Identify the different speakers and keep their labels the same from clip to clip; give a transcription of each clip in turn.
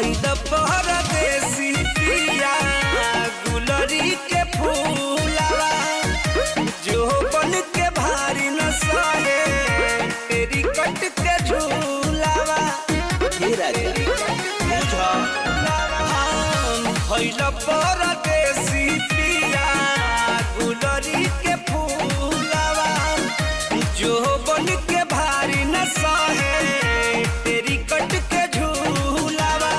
Speaker 1: भइल परदेसी पिया गुलरी के फूलवा जो बन के भारी न सहे तेरी कट के झूलावा भइल परदेसी पिया गुलरी के फूलवा जो बन के भारी न सहे तेरी कट के झूलावा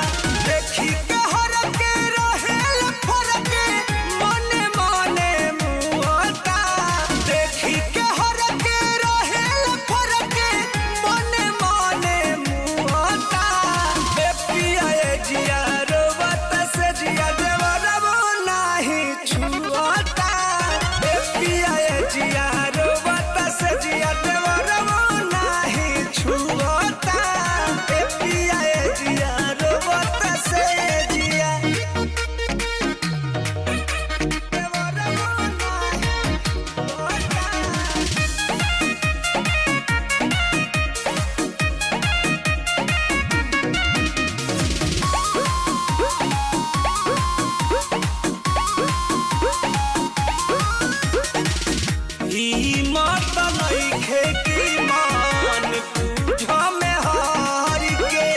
Speaker 1: देखी के हर के रहेल फरक मने मने मुहता देखी के हर के रहेल फरक मने मने मुहता बे पिया जिया रोवत से जिया देवरबो नाही छुअता बे पिया जिया रोवत से जिया देवरबो नाही छुअता बे पिया जिया रोवत से जिया देवरबो नाही हिम्मत नइखे कि मन बुझ में हार के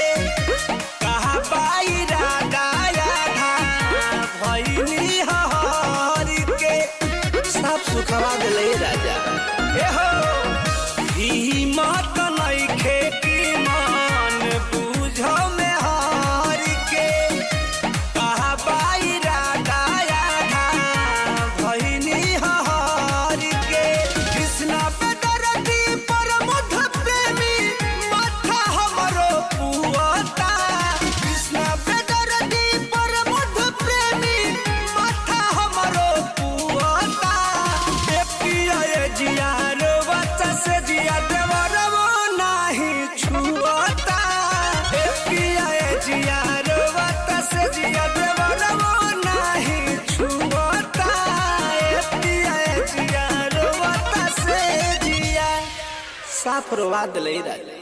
Speaker 1: कहा बाईरा गाया था भइनी हार के सब सुखवा दिले राजा ए हो हिम्मत नइखे कि मन बुझ में हार के कहा बाईरा गाया था भइनी हार के कृष्णा पे दरदी पर मुध प्रेमी माथा हमरो पुआता कृष्णा पे दरदी पर मुध प्रेमी माथा हमरो पुआता ए पिया जिया रोवत से जिया देवरबो नाही छुअता ए पिया जिया रोवत से जिया देवरबो नाही छुअता ए पिया जिया रोवत से जिया साफ रोवा दिले राजा।